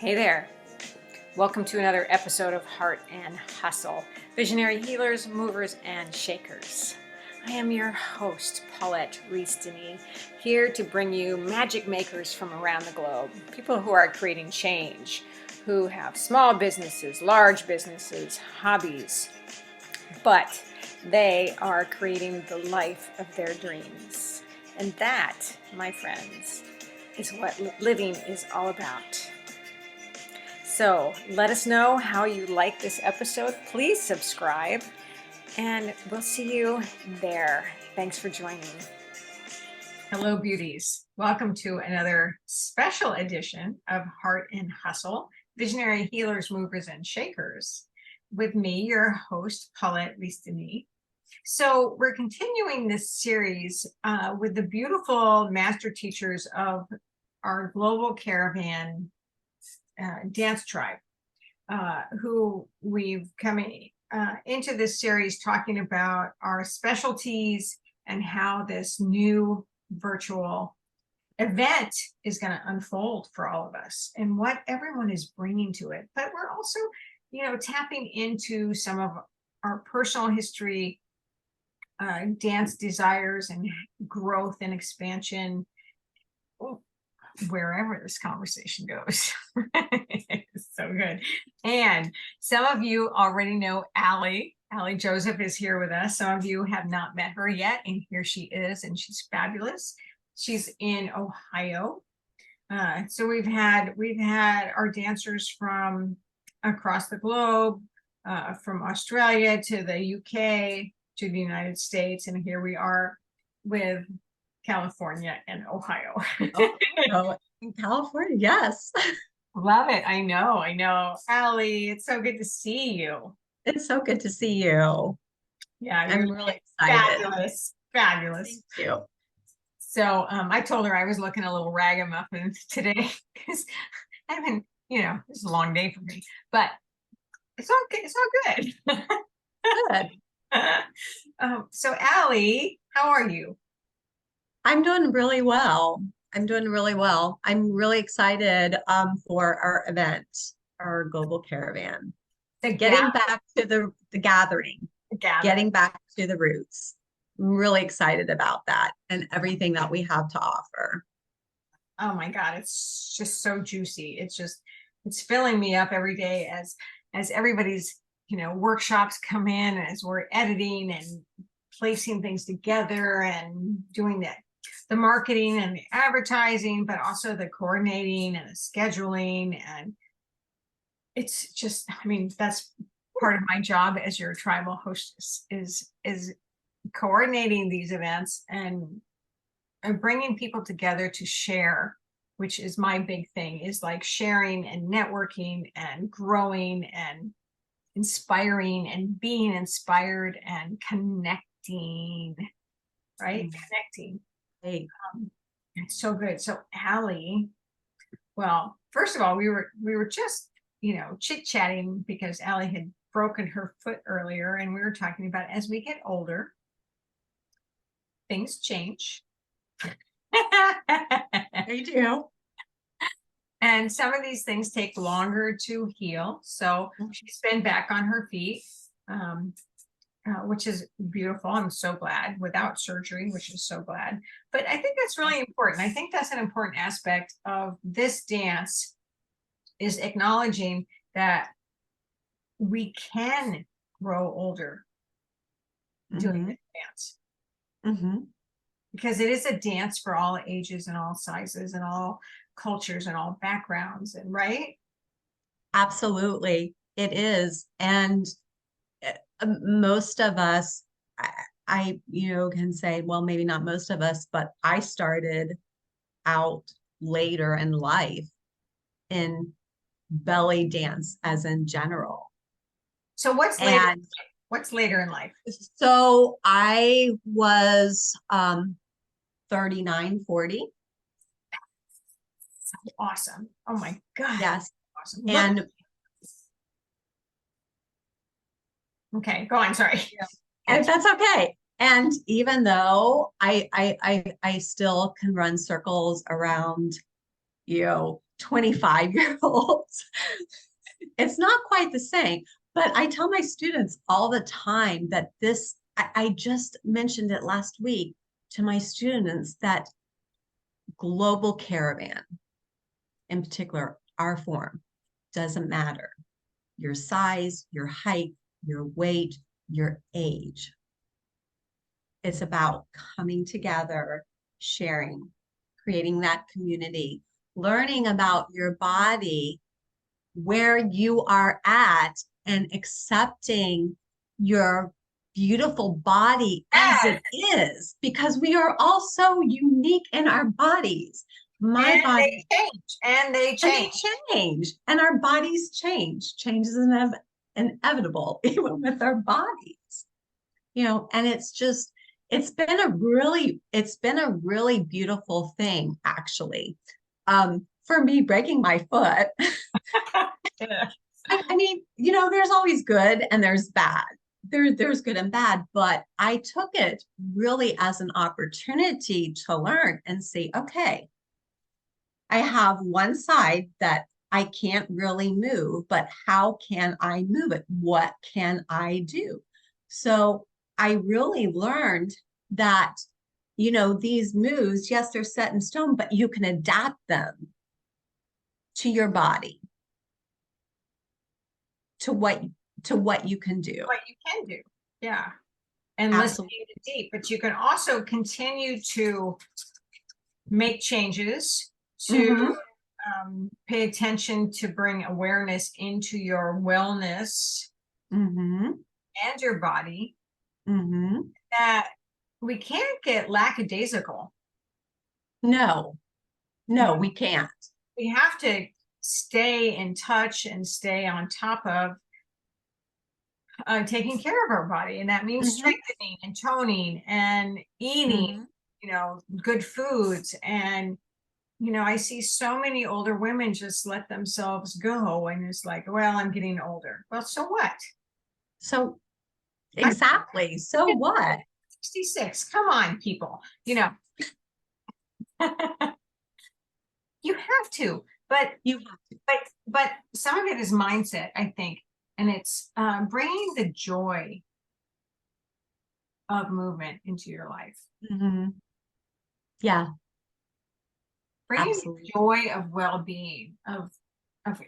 Hey there. Welcome to another episode of Heart and Hustle, Visionary Healers, Movers, and Shakers. I am your host, Paulette Rees-Denis, here to bring you magic makers from around the globe, people who are creating change, who have small businesses, large businesses, hobbies, but they are creating the life of their dreams. And that, my friends, is what living is all about. So let us know how you like this episode. Please subscribe, and we'll see you there. Thanks for joining. Hello, beauties. Welcome to another special edition of Heart and Hustle, Visionary Healers, Movers, and Shakers. With me, your host, Paulette Rees-Denis. So we're continuing this series with the beautiful master teachers of our Global Caravan dance tribe, who we've come into this series talking about our specialties and how this new virtual event is going to unfold for all of us and what everyone is bringing to it. But we're also, tapping into some of our personal history, dance desires and growth and expansion, wherever this conversation goes. It's so good. And some of you already know Allie Joseph is here with us. Some of you have not met her yet, and here she is, and she's fabulous. She's in Ohio. So we've had our dancers from across the globe, from Australia to the UK to the United States, and here we are with California and Ohio. Oh, in California, yes. Love it. I know. Allie, it's so good to see you. It's so good to see you. Yeah, I'm really excited. Fabulous. Thank you. So I told her I was looking a little ragamuffin today because I've been, it's a long day for me, but it's okay. It's all good. Good. So Allie, how are you? I'm doing really well. I'm really excited for our event, our Global Caravan. Getting back to the gathering, getting back to the roots. I'm really excited about that and everything that we have to offer. Oh my God, it's just so juicy. It's filling me up every day as everybody's, workshops come in, as we're editing and placing things together and doing the marketing and the advertising, but also the coordinating and the scheduling. And it's just, that's part of my job as your tribal hostess is coordinating these events and bringing people together to share, which is my big thing, is like sharing and networking and growing and inspiring and being inspired and connecting, right? Connecting. It's so good. So Allie, well, first of all, we were just, chit-chatting because Allie had broken her foot earlier, and we were talking about as we get older, things change. They do. And some of these things take longer to heal. So she's been back on her feet, which is beautiful. I'm so glad, without surgery, which is so glad. But I think that's really important. I think that's an important aspect of this dance, is acknowledging that we can grow older doing this dance. Because it is a dance for all ages and all sizes and all cultures and all backgrounds, and right? Absolutely, it is. And most of us, I can say, well, maybe not most of us, but I started out later in life in belly dance as in general. So what's later in life? So I was 39, 40. So awesome. Oh my God. Yes. Awesome. And okay, go on. Sorry. And that's okay. And even though I still can run circles around, 25-year-olds. It's not quite the same, but I tell my students all the time that I just mentioned it last week to my students, that global caravan, in particular, our form, doesn't matter. Your size, your height, your weight, your age. It's about coming together, sharing, creating that community, learning about your body, where you are at, and accepting your beautiful body as Yes. it is, because we are all so unique in our bodies. My And body, they change. And they and they change. change, and our bodies change. Change is inevitable, even with our bodies, and it's been a really beautiful thing, actually. For me, breaking my foot, Yeah. I mean, there's always good and there's bad. There's good and bad, but I took it really as an opportunity to learn and see, okay, I have one side that I can't really move, but how can I move it? What can I do? So I really learned that, these moves, yes, they're set in stone, but you can adapt them to your body, to what you can do. What you can do. Yeah. And listening Absolutely. to deep, but you can also continue to make changes to Mm-hmm. pay attention to bring awareness into your wellness Mm-hmm. and your body, Mm-hmm. that we can't get lackadaisical. No, You know, no, we can't. we have to stay in touch and stay on top of taking care of our body. And that means Mm-hmm. strengthening and toning and eating, Mm-hmm. good foods. And I see so many older women just let themselves go, and it's like, well, I'm getting older. Well, so what? So I'm exactly. So what? 66. Come on, people. You have to, but You have to. but some of it is mindset, I think, and it's bringing the joy of movement into your life, Mm-hmm. Yeah, bringing the absolutely. joy of well-being, of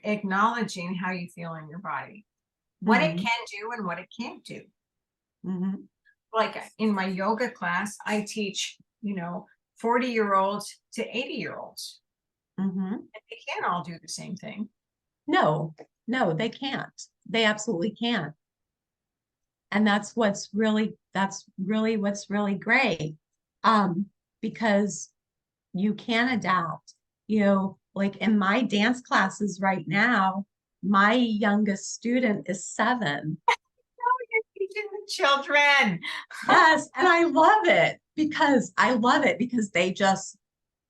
acknowledging how you feel in your body, what it Mm-hmm. can do and what it can't do. Mm-hmm. Like in my yoga class, I teach 40-year-olds to 80-year-olds. Mm-hmm. They can't all do the same thing. No, no, they can't. They absolutely can't. And that's really what's really great. Because you can adapt. Like in my dance classes right now, my youngest student is 7. You're teaching the children. Yes, and I love it because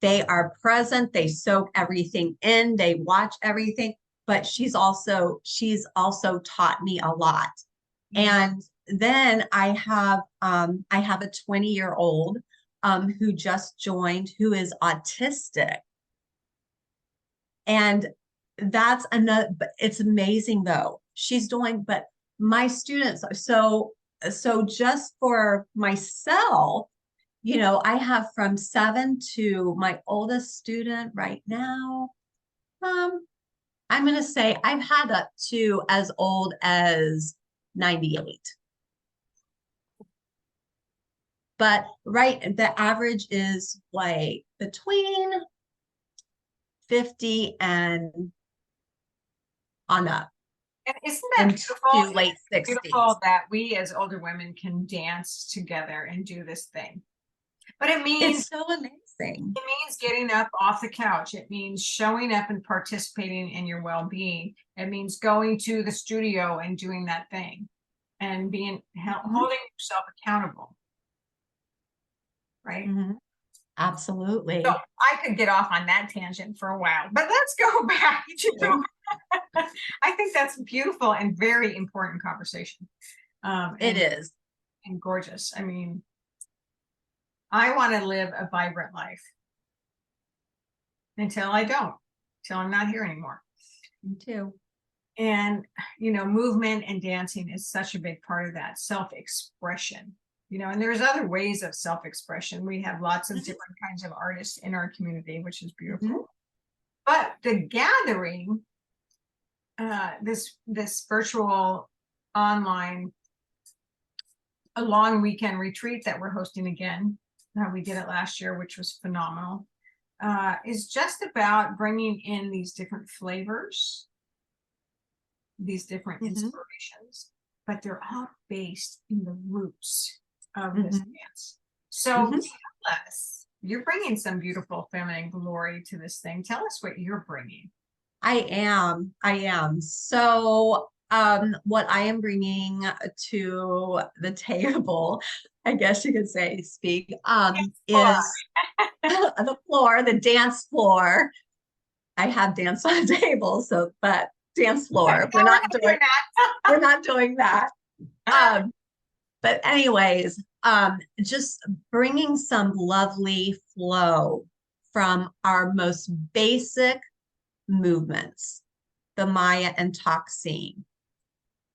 they are present, they soak everything in, they watch everything, but she's also taught me a lot. And then I have a 20-year-old who just joined, who is autistic. And that's another, but it's amazing though. She's doing, but my students are so just for myself, I have from 7 to my oldest student right now. Um, I'm going to say I've had up to as old as 98. But the average is like between 50 and on up And isn't that into beautiful? Isn't late it 60s. beautiful that we as older women can dance together and do this thing? But it means It's so amazing. it means getting up off the couch. It means showing up and participating in your well-being. It means going to the studio and doing that thing and being Mhm, holding yourself accountable, right? mhm. So Absolutely. I could get off on that tangent for a while, but let's go back to I think that's a beautiful and very important conversation. It is. And gorgeous. I mean, I want to live a vibrant life until I don't. till I'm not here anymore. Me too. And, you know, movement and dancing is such a big part of that self-expression, you know, and there's other ways of self-expression. We have lots of different kinds of artists in our community, which is beautiful. But the gathering, this virtual online, a long weekend retreat that we're hosting again, we did it last year, which was phenomenal, is just about bringing in these different flavors, these different inspirations, but they're all based in the roots of this dance. So tell us, you're bringing some beautiful feminine glory to this thing. Tell us what you're bringing. I am. So, what I am bringing to the table, I guess you could say, is the floor, the dance floor. I have dance on the table, so, but dance floor. We're not doing that. We're not doing that. But anyways, just bringing some lovely flow from our most basic movements, the Maya and Toxine,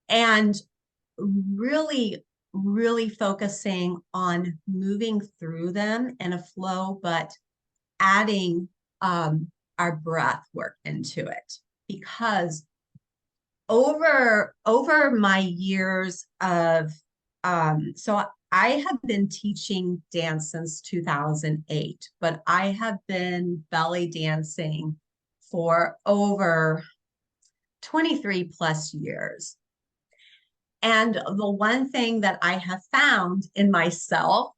and really, really focusing on moving through them in a flow, but adding our breath work into it. Because over my years of so I have been teaching dance since 2008, but I have been belly dancing for over 23 plus years. And the one thing that I have found in myself,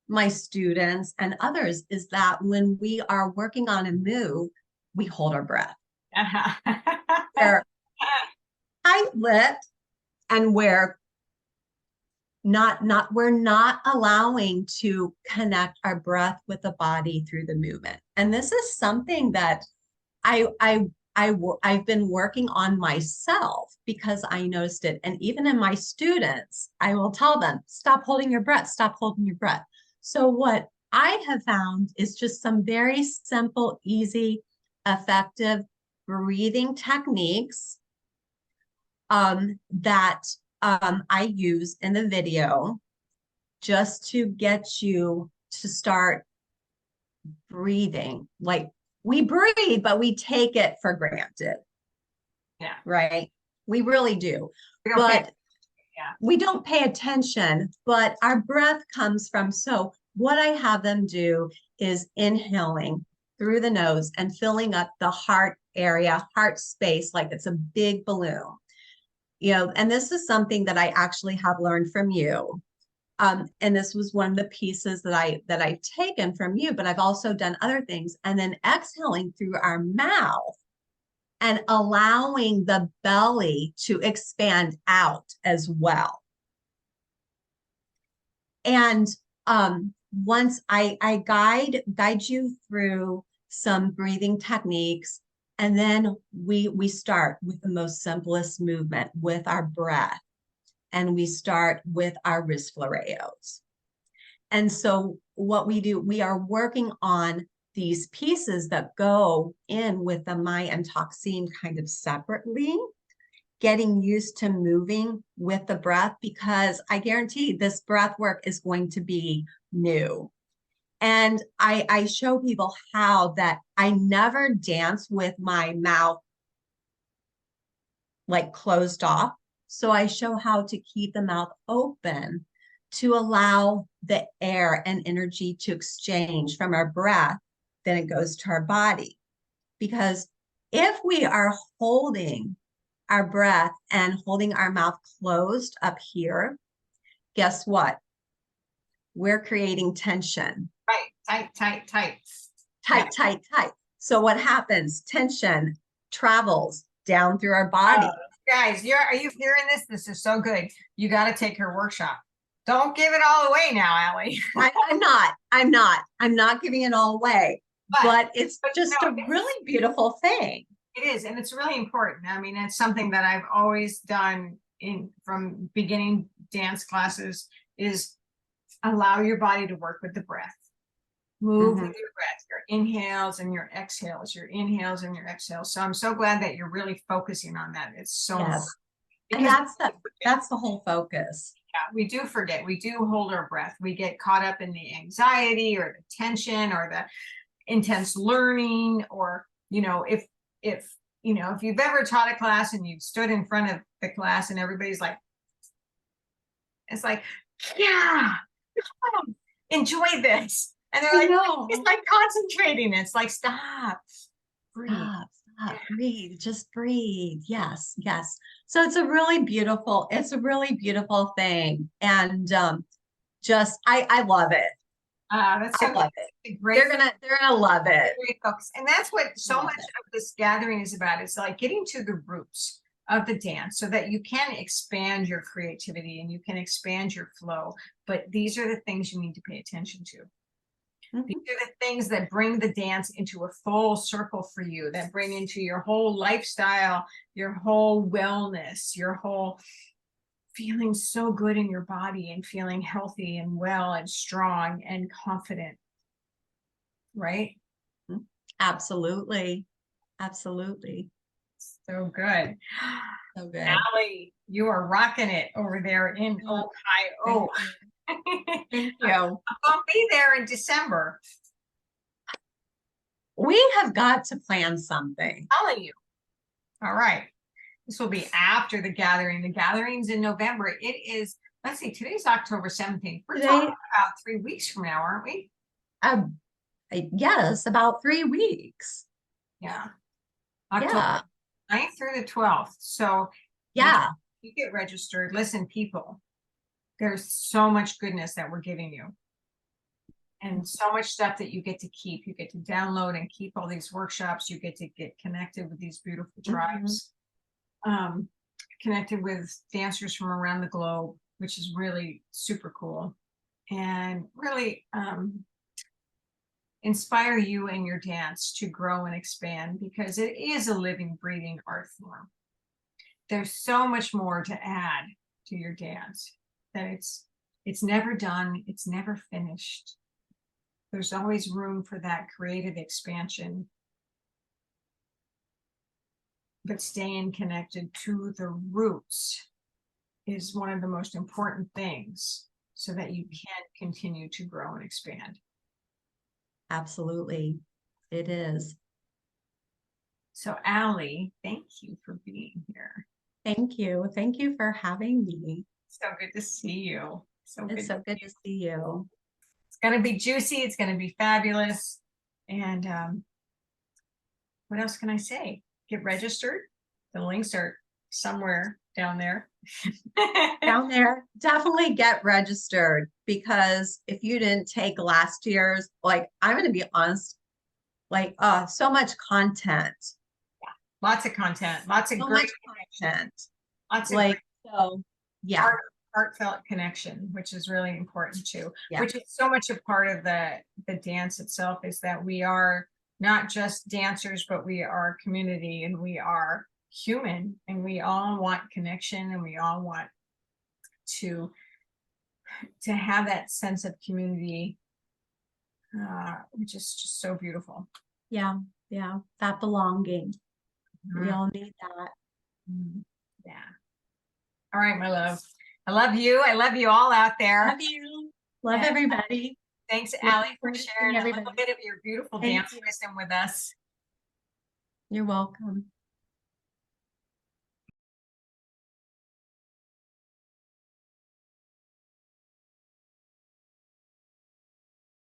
my students, and others is that when we are working on a move, we hold our breath. We're tight lipped, and we're not allowing to connect our breath with the body through the movement. And this is something that I've been working on myself because I noticed it. And even in my students, I will tell them, stop holding your breath, stop holding your breath. So what I have found is just some very simple, easy, effective breathing techniques that I use in the video just to get you to start breathing. Like, we breathe, but we take it for granted. Yeah. Right? We really do. But we don't pay attention, but our breath comes from, so what I have them do is inhaling through the nose and filling up the heart area, heart space, like it's a big balloon. You know, and this is something that I actually have learned from you. And this was one of the pieces that I've taken from you, but I've also done other things. And then exhaling through our mouth and allowing the belly to expand out as well. And once I guide you through some breathing techniques, and then we start with the most simplest movement with our breath. And we start with our wrist flareos. And so what we do, we are working on these pieces that go in with the Maya and Toxine kind of separately, getting used to moving with the breath, because I guarantee this breath work is going to be new. And I show people how that I never dance with my mouth like closed off. So I show how to keep the mouth open to allow the air and energy to exchange from our breath, then it goes to our body. Because if we are holding our breath and holding our mouth closed up here, guess what? We're creating tension. Right, tight. Tight. So what happens? Tension travels down through our body. Guys, are you hearing this? This is so good. You got to take her workshop. Don't give it all away now, Allie. I'm not giving it all away, but it's just a really beautiful thing. It is, and it's really important. I mean, it's something that I've always done from beginning dance classes, is allow your body to work with the breath. Move Mhm. with your breath, your inhales and your exhales, your inhales and your exhales. So I'm so glad that you're really focusing on that. It's so important Yes. And because that's the whole focus. yeah, we do forget. We do hold our breath. We get caught up in the anxiety or the tension or the intense learning, or if if you've ever taught a class and you've stood in front of the class and everybody's like, it's like, yeah, enjoy this. And they're I like, it's know. like concentrating. It's like, stop, breathe. Stop, breathe, just breathe. Yes, yes. So it's a really beautiful thing. And just I love it. That's I so love it. great. They're gonna love it. Great focus. And that's what so Love much it. of this gathering is about. It's like getting to the roots of the dance so that you can expand your creativity and you can expand your flow. But these are the things you need to pay attention to. These Mhm. are the things that bring the dance into a full circle for you, that bring into your whole lifestyle, your whole wellness, your whole feeling so good in your body and feeling healthy and well and strong and confident, right? Mhm. Absolutely. Absolutely. So good. So good. Allie, you are rocking it over there in Oh, thank Ohio. you. I'm Thank you. gonna be there in December. We have got to plan something. Telling you. All right. This will be after the gathering. The gathering's in November. It is, let's see, today's October 17th. We're talking Today, about 3 weeks from now, aren't we? um, yes, about 3 weeks. Yeah. October Yeah. 9th through the 12th. So make sure Yeah. you get registered. Listen, people, there's so much goodness that we're giving you and so much stuff that you get to keep. You get to download and keep all these workshops. You get to get connected with these beautiful Mhm. tribes, um, connected with dancers from around the globe, which is really super cool, and really inspire you and your dance to grow and expand because it is a living, breathing art form. There's so much more to add to your dance that it's never done, it's never finished. There's always room for that creative expansion, but staying connected to the roots is one of the most important things so that you can continue to grow and expand. Absolutely. It is. So, Allie, thank you for being here. Thank you. Thank you for having me. So good to see you. So It's good. so good to see you. It's going to be juicy. It's going to be fabulous. And what else can I say? Get registered. The links are somewhere down there. Down there, definitely get registered because if you didn't take last year's, like, I'm going to be honest, like, so much content, Lots of content, lots of so great, much content. lots of great Like, so yeah, heart, heartfelt connection, which is really important too, yeah, which is so much a part of the dance itself, is that we are not just dancers, but we are community and we are human and we all want connection and we all want to have that sense of community, which is just so beautiful. yeah, yeah. That belonging. We Mhm. all need that. Yeah. All right, my love. I love you. I love you all out there. Love you. Love And everybody. thanks, Looking Allie, for forward to seeing sharing a little everybody. bit of your beautiful Thank dance you. wisdom with us. You're welcome.